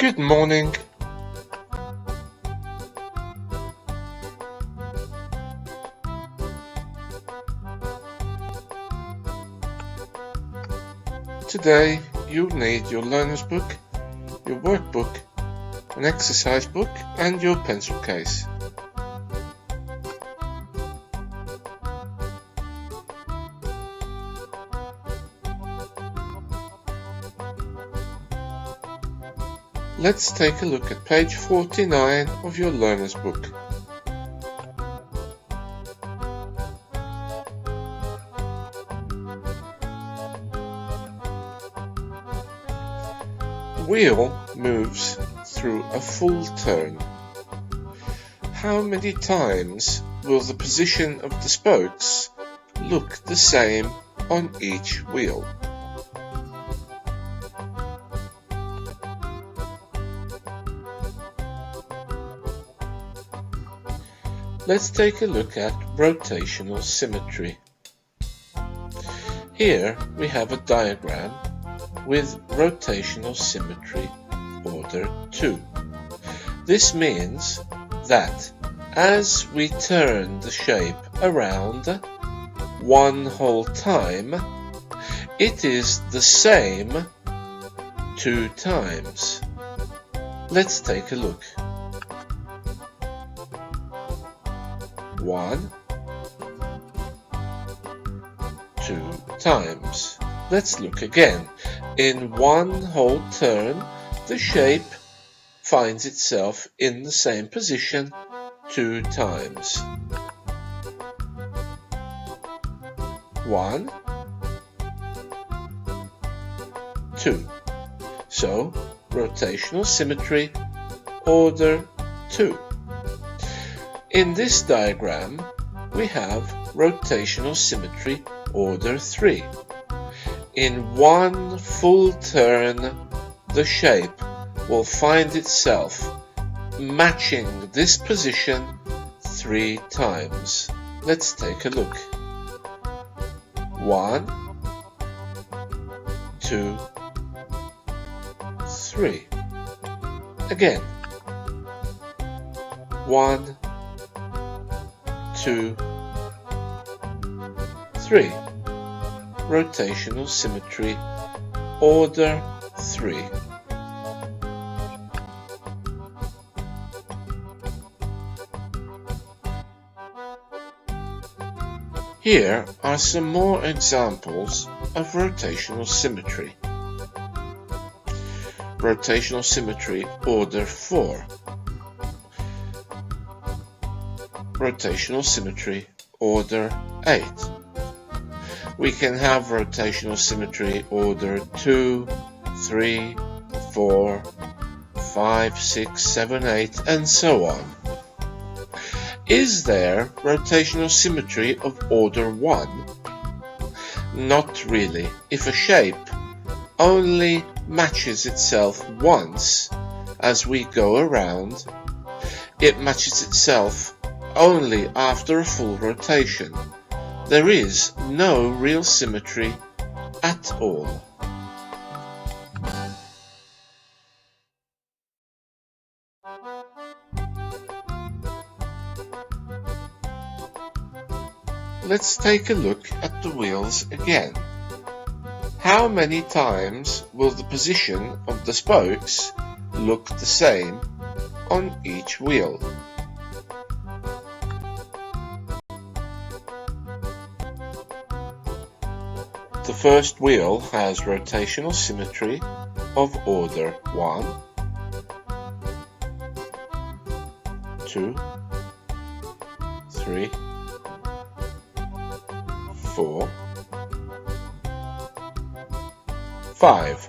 Good morning. Today you'll need your learner's book, your workbook, an exercise book and your pencil case. Let's take a look at page 49 of your learner's book. The wheel moves through a full turn. How many times will the position of the spokes look the same on each wheel? Let's take a look at rotational symmetry. Here we have a diagram with rotational symmetry order 2. This means that as we turn the shape around one whole time, it is the same 2 times. Let's take a look. 1, 2 times. Let's look again. In one whole turn, the shape finds itself in the same position 2 times. 1, 2. So, rotational symmetry, order 2. In this diagram, we have rotational symmetry, order 3. In one full turn, the shape will find itself matching this position 3 times. Let's take a look. 1, 2, 3. Again. 1, 2, 3. Rotational symmetry, order 3. Here are some more examples of rotational symmetry. Rotational symmetry, order 4. Rotational symmetry, order 8. We can have rotational symmetry order 2, 3, 4, 5, 6, 7, 8, and so on. Is there rotational symmetry of order 1? Not really. If a shape only matches itself once as we go around, it matches itself only after a full rotation. There is no real symmetry at all. Let's take a look at the wheels again. How many times will the position of the spokes look the same on each wheel? The first wheel has rotational symmetry of order 1, 2, 3, 4, 5.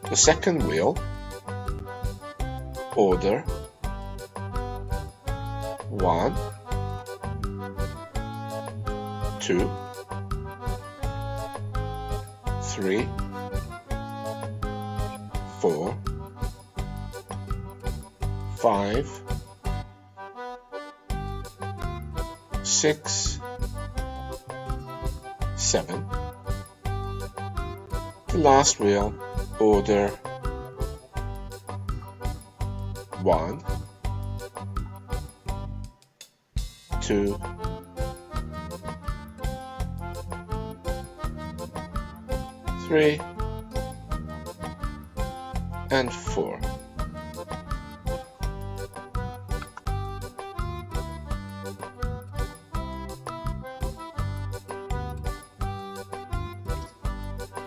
The second wheel, order 1, 2, 3, 4, 5, 6, 7. The last wheel, order 1, 2, 3, and 4.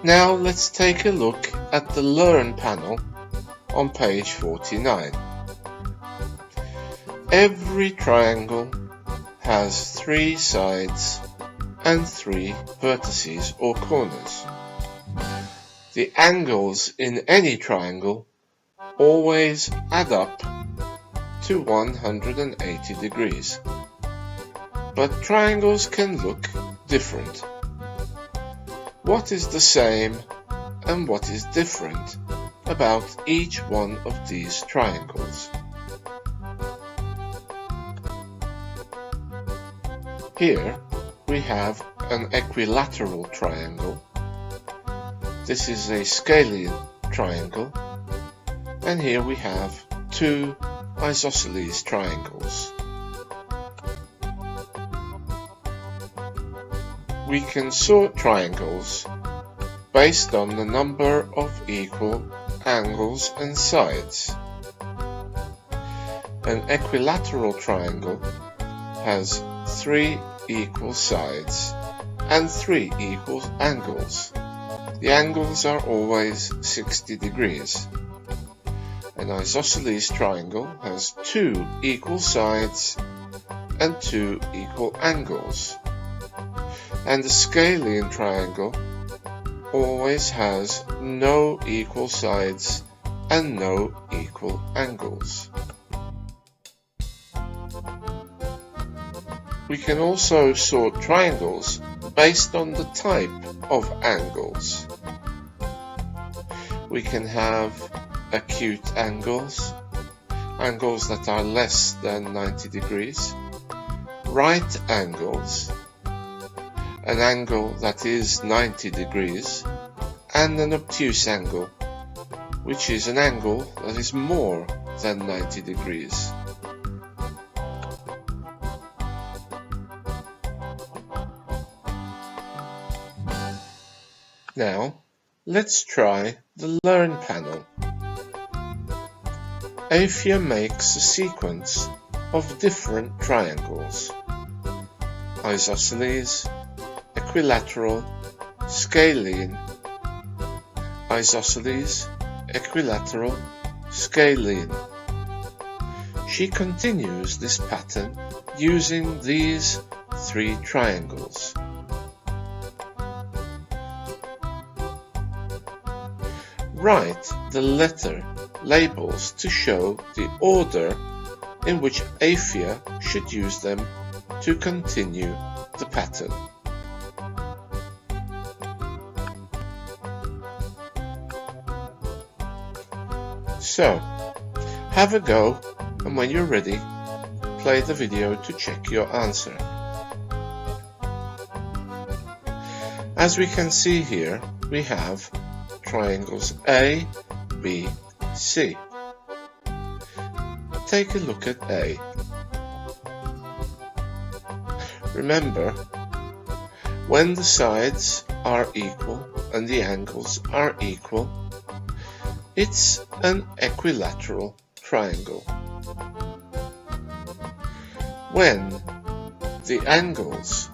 Now let's take a look at the Learn panel on page 49. Every triangle has 3 sides and 3 vertices or corners. The angles in any triangle always add up to 180 degrees, but triangles can look different. What is the same and what is different about each one of these triangles? Here we have an equilateral triangle. This is a scalene triangle, and here we have 2 isosceles triangles. We can sort triangles based on the number of equal angles and sides. An equilateral triangle has 3 equal sides and 3 equal angles. The angles are always 60 degrees. An isosceles triangle has 2 equal sides and 2 equal angles. And the scalene triangle always has no equal sides and no equal angles. We can also sort triangles based on the type of angles. We can have acute angles, angles that are less than 90 degrees, right angles, an angle that is 90 degrees, and an obtuse angle, which is an angle that is more than 90 degrees. Now, let's try the Learn panel. Afia makes a sequence of different triangles: isosceles, equilateral, scalene, isosceles, equilateral, scalene. She continues this pattern using these 3 triangles. Write the letter labels to show the order in which Afia should use them to continue the pattern. So, have a go, and when you're ready, play the video to check your answer. As we can see here, we have triangles A, B, C. Take a look at A. Remember, when the sides are equal and the angles are equal, it's an equilateral triangle. When the angles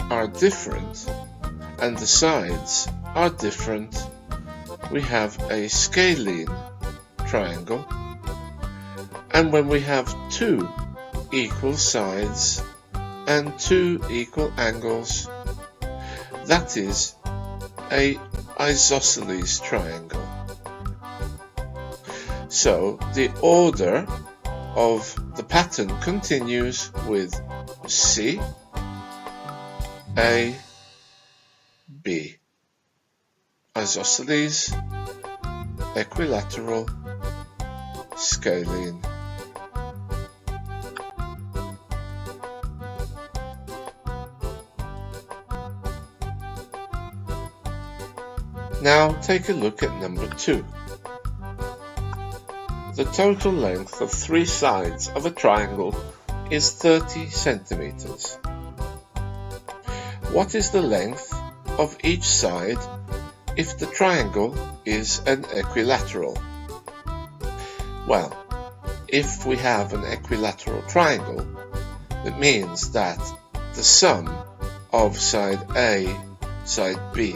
are different and the sides are different, we have a scalene triangle. And when we have 2 equal sides and 2 equal angles, that is a isosceles triangle. So the order of the pattern continues with C, A, B, isosceles, equilateral, scalene. Now take a look at number 2. the total length of three sides of a triangle is 30 centimeters. What is the length of each side if the triangle is an equilateral? Well, if we have an equilateral triangle, it means that the sum of side A, side B,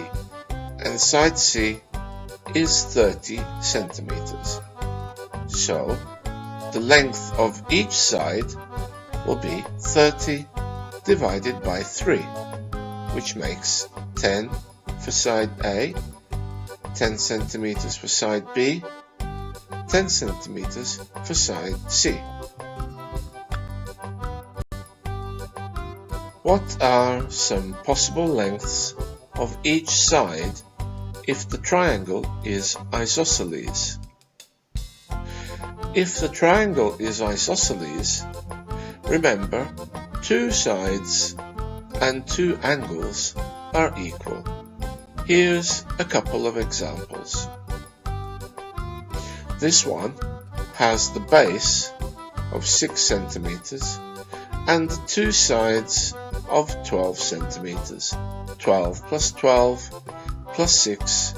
and side C is 30 centimeters. So, the length of each side will be 30 divided by 3, which makes 10 for side A, 10 centimeters for side B, 10 centimeters for side C. What are some possible lengths of each side if the triangle is isosceles? If the triangle is isosceles, remember, two sides and two angles are equal. Here's a couple of examples. This one has the base of 6 centimeters and the two sides of 12 centimeters. 12 plus 12 plus 6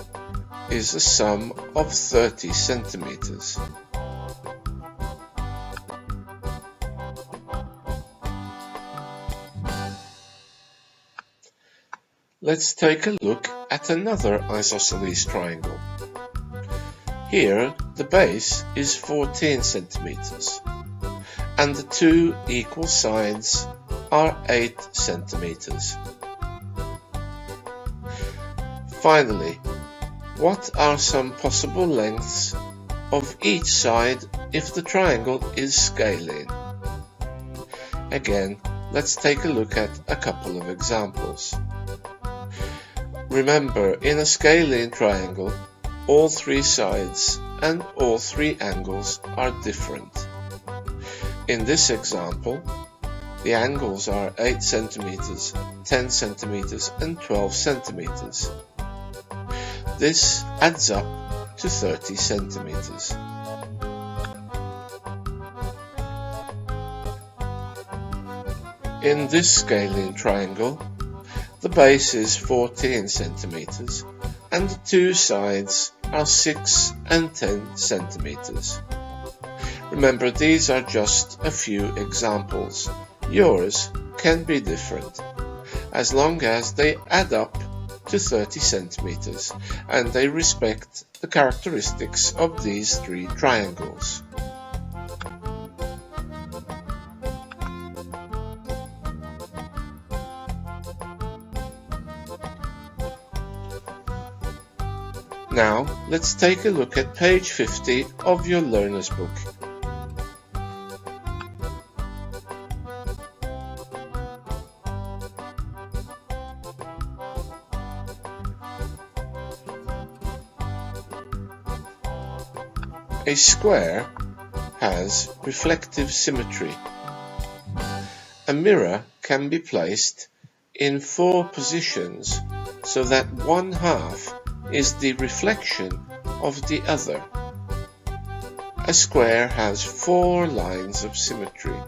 is a sum of 30 centimeters. Let's take a look at another isosceles triangle. Here the base is 14 centimeters and the two equal sides are 8 centimeters. Finally, what are some possible lengths of each side if the triangle is scalene? Again, let's take a look at a couple of examples. Remember, in a scalene triangle, all three sides and all three angles are different. In this example, the angles are 8 centimeters, 10 centimeters and 12 centimeters. This adds up to 30 centimeters. In this scalene triangle, the base is 14 centimeters and the two sides are 6 and 10 centimeters. Remember, these are just a few examples. Yours can be different, as long as they add up to 30 centimeters and they respect the characteristics of these three triangles. Now, let's take a look at page 50 of your learner's book. A square has reflective symmetry. A mirror can be placed in 4 positions so that one half is the reflection of the other. A square has 4 lines of symmetry.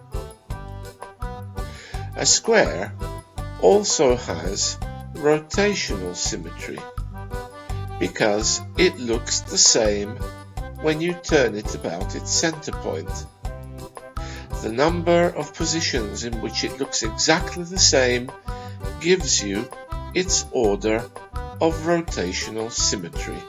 A square also has rotational symmetry because it looks the same when you turn it about its center point. The number of positions in which it looks exactly the same gives you its order of rotational symmetry.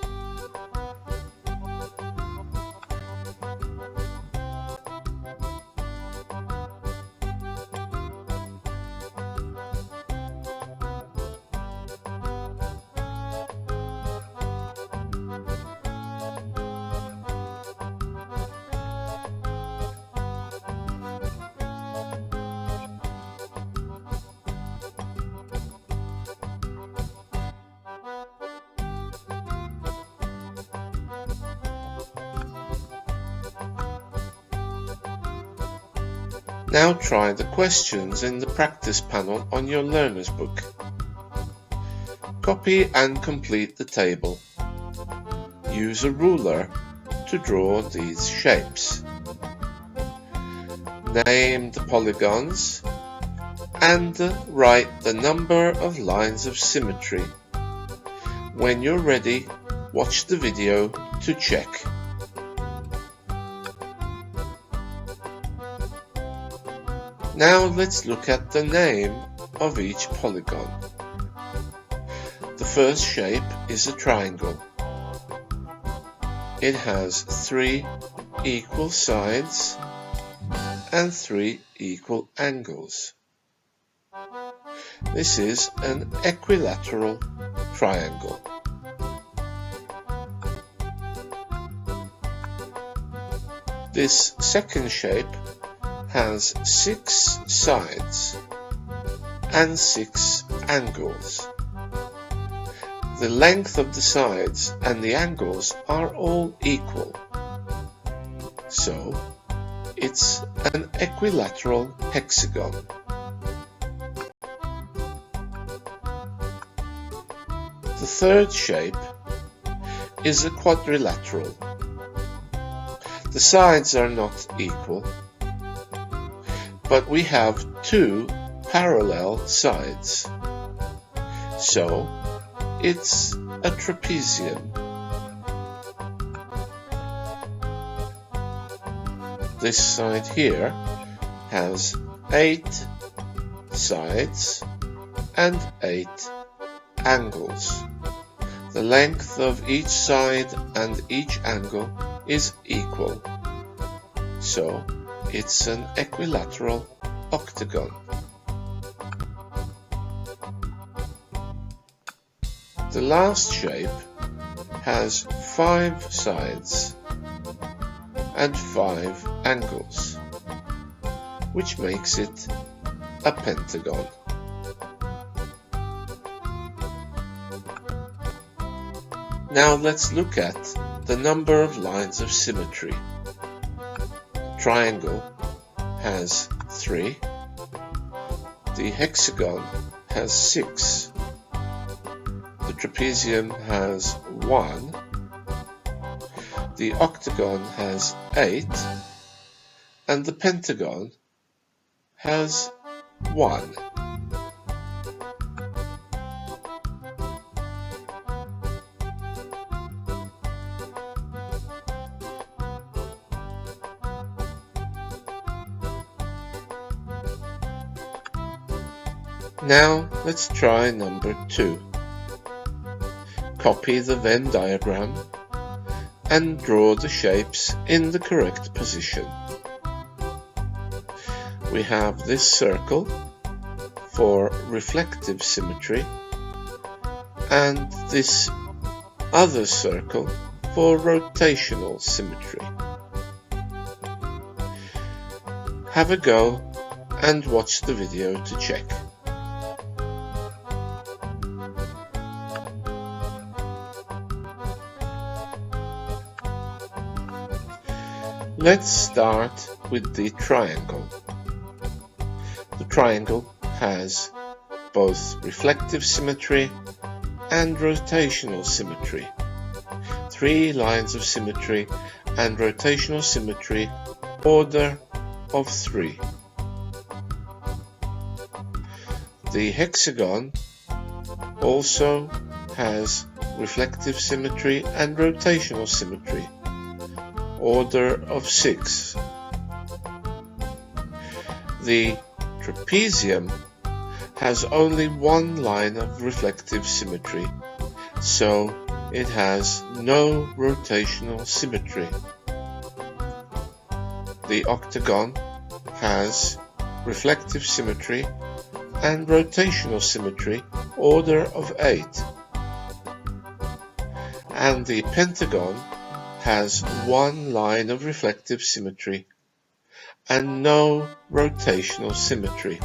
Now try the questions in the practice panel on your learner's book. Copy and complete the table. Use a ruler to draw these shapes. Name the polygons and write the number of lines of symmetry. When you're ready, watch the video to check. Now let's look at the name of each polygon. The first shape is a triangle. It has 3 equal sides and 3 equal angles. This is an equilateral triangle. This second shape has 6 sides and 6 angles. The length of the sides and the angles are all equal, so it's an equilateral hexagon. The third shape is a quadrilateral. The sides are not equal, but we have 2 parallel sides, so it's a trapezium. This side here has 8 sides and 8 angles. The length of each side and each angle is equal, so it's an equilateral octagon. The last shape has 5 sides and 5 angles, which makes it a pentagon. Now let's look at the number of lines of symmetry. The triangle has 3, the hexagon has 6, the trapezium has 1, the octagon has 8, and the pentagon has 1. Now let's try number 2. Copy the Venn diagram and draw the shapes in the correct position. We have this circle for reflective symmetry and this other circle for rotational symmetry. Have a go and watch the video to check. Let's start with the triangle. The triangle has both reflective symmetry and rotational symmetry. 3 lines of symmetry and rotational symmetry, order of 3. The hexagon also has reflective symmetry and rotational symmetry, order of 6. The trapezium has only 1 line of reflective symmetry, so it has no rotational symmetry. The octagon has reflective symmetry and rotational symmetry, order of 8. And the pentagon has 1 line of reflective symmetry and no rotational symmetry.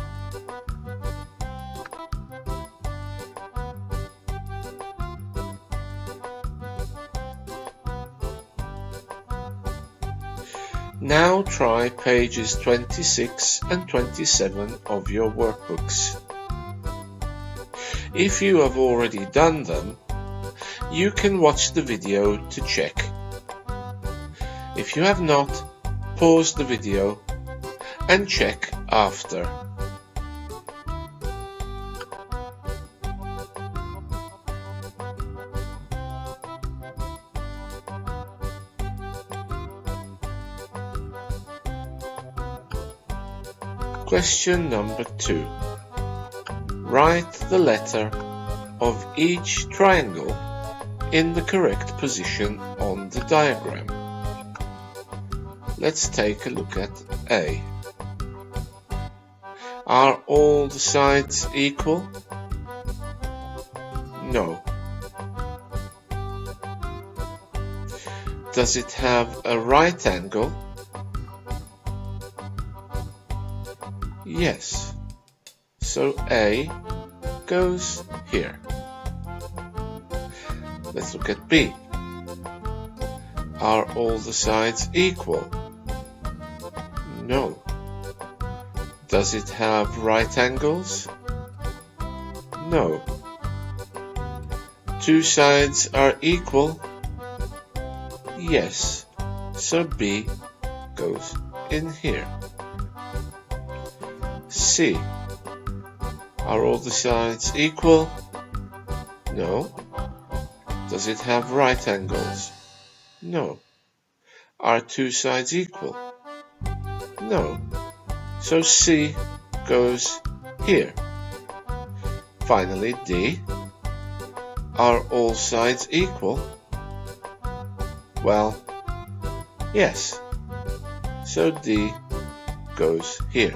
Now try pages 26 and 27 of your workbooks. If you have already done them, you can watch the video to check. If you have not, pause the video and check after. Question number 2. Write the letter of each triangle in the correct position on the diagram. Let's take a look at A. Are all the sides equal? No. Does it have a right angle? Yes. So A goes here. Let's look at B. Are all the sides equal? No. Does it have right angles? No. Two sides are equal? Yes. So B goes in here. C. Are all the sides equal? No. Does it have right angles? No. Are two sides equal? No. So C goes here. Finally, D. Are all sides equal? Well, yes. So D goes here.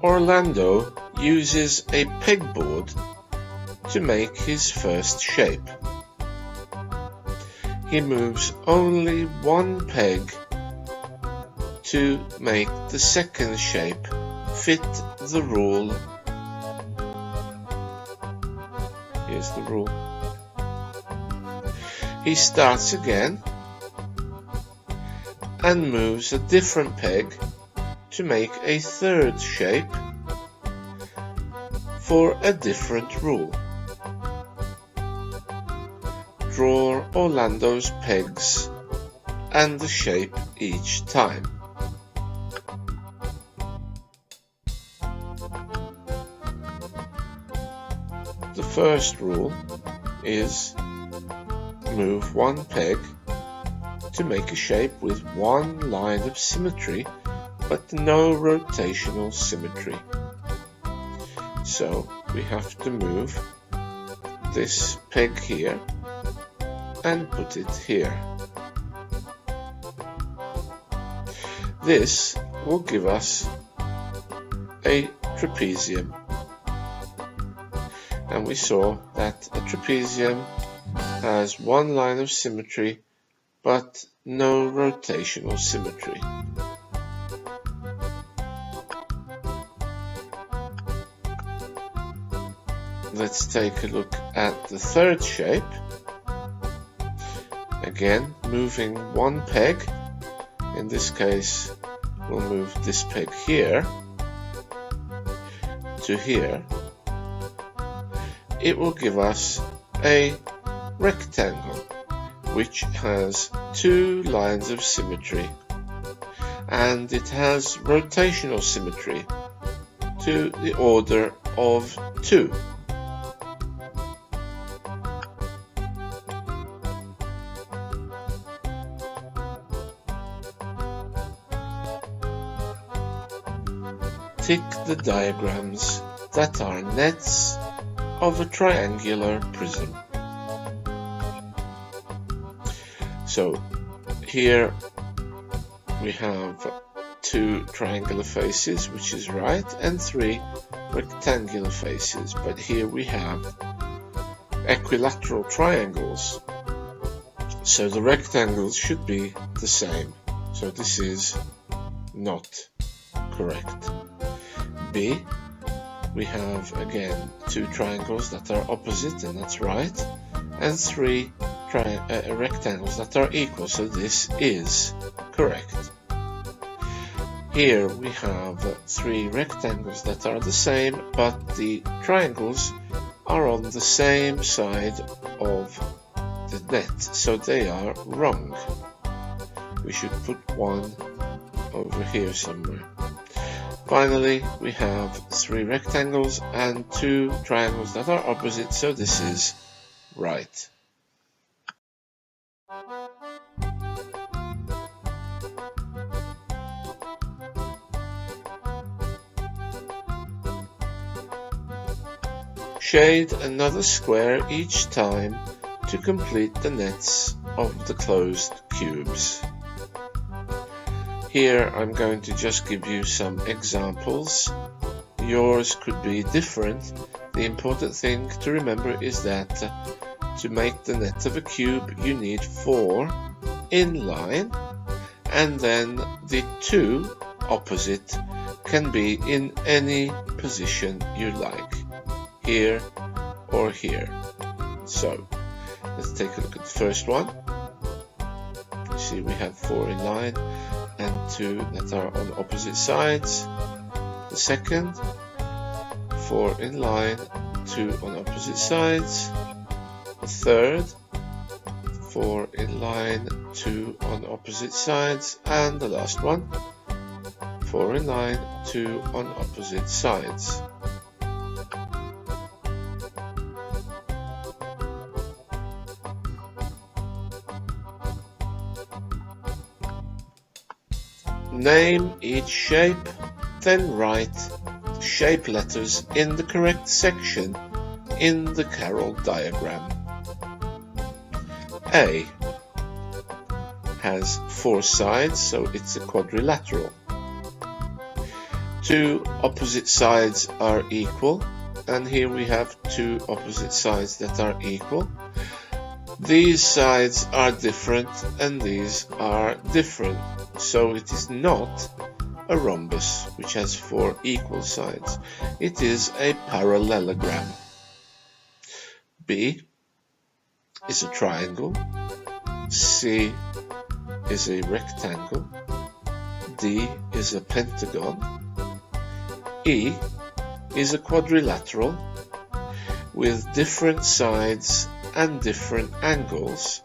Orlando uses a pegboard to make his first shape. He moves only one peg to make the second shape fit the rule. Here's the rule. He starts again and moves a different peg to make a third shape for a different rule. Draw Orlando's pegs and the shape each time. The first rule is move one peg to make a shape with one line of symmetry but no rotational symmetry. So we have to move this peg here and put it here. This will give us a trapezium. And we saw that a trapezium has one line of symmetry but no rotational symmetry. Let's take a look at the third shape. Again, moving one peg. In this case, we'll move this peg here to here. It will give us a rectangle which has two lines of symmetry, and it has rotational symmetry to the order of 2. Tick the diagrams that are nets of a triangular prism. So here we have 2 triangular faces, which is right, and 3 rectangular faces, but here we have equilateral triangles, so the rectangles should be the same. So this is not correct. B, we have again 2 triangles that are opposite, and that's right, and 3 rectangles that are equal, so this is correct. Here we have 3 rectangles that are the same, but the triangles are on the same side of the net, so they are wrong. We should put one over here somewhere. Finally, we have 3 rectangles and 2 triangles that are opposite, so this is right. Shade another square each time to complete the nets of the closed cubes. Here I'm going to just give you some examples. Yours could be different. The important thing to remember is that to make the net of a cube you need 4 in line, and then the 2 opposite can be in any position you like, here or here. So let's take a look at the first one. You see we have 4 in line and 2 that are on opposite sides. The second, 4 in line, 2 on opposite sides. The third, 4 in line, 2 on opposite sides. And the last one, 4 in line, 2 on opposite sides. Name each shape, then write the shape letters in the correct section in the Carroll diagram. A has 4 sides, so it's a quadrilateral. 2 opposite sides are equal, and here we have 2 opposite sides that are equal. These sides are different and these are different, so it is not a rhombus which has 4 equal sides. It is a parallelogram. B is a triangle. C is a rectangle. D is a pentagon. E is a quadrilateral with different sides and different angles.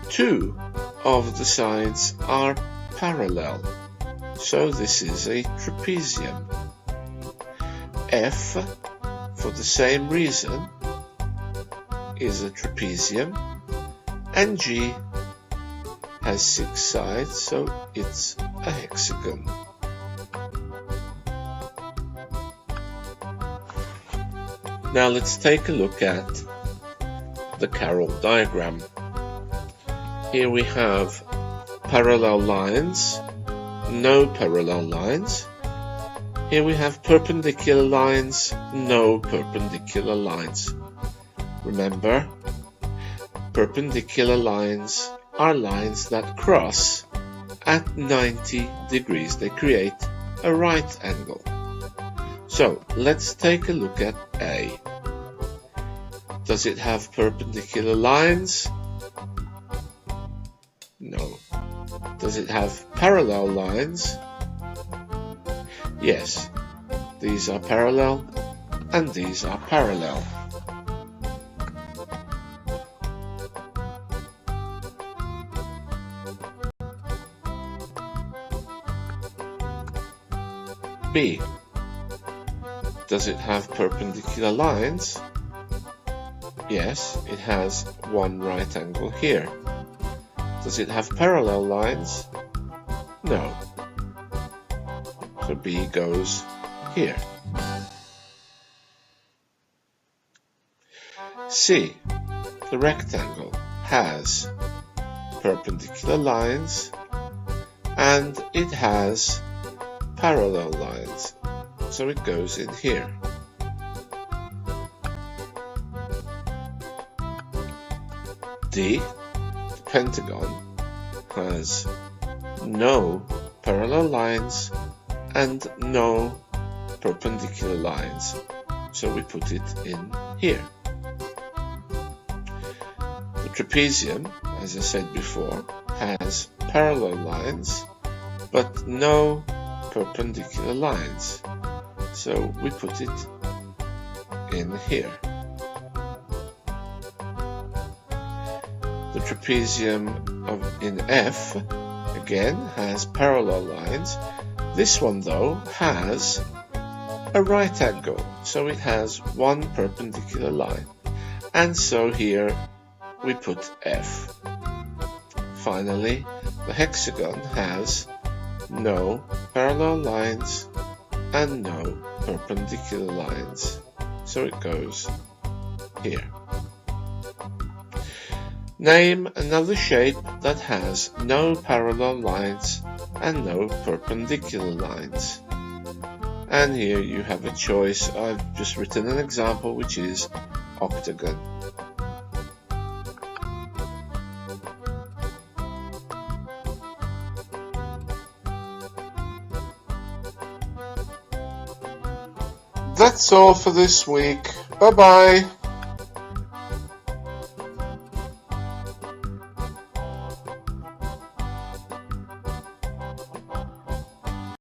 2 of the sides are parallel, so this is a trapezium. F, for the same reason, is a trapezium, and G has 6 sides, so it's a hexagon. Now let's take a look at the Carroll diagram. Here we have parallel lines, no parallel lines. Here we have perpendicular lines, no perpendicular lines. Remember, perpendicular lines are lines that cross at 90 degrees. They create a right angle. So let's take a look at A. Does it have perpendicular lines? No. Does it have parallel lines? Yes. These are parallel and these are parallel. B. Does it have perpendicular lines? Yes, it has one right angle here. Does it have parallel lines? No. So B goes here. C, the rectangle, has perpendicular lines and it has parallel lines, so it goes in here. D, the pentagon, has no parallel lines and no perpendicular lines, so we put it in here. The trapezium, as I said before, has parallel lines, but no perpendicular lines. So we put it in here. The trapezium in F again has parallel lines. This one though has a right angle, so it has one perpendicular line, and so here we put F. Finally, the hexagon has no parallel lines and no perpendicular lines, so it goes here. Name another shape that has no parallel lines and no perpendicular lines. And here you have a choice. I've just written an example, which is octagon. That's all for this week. Bye bye.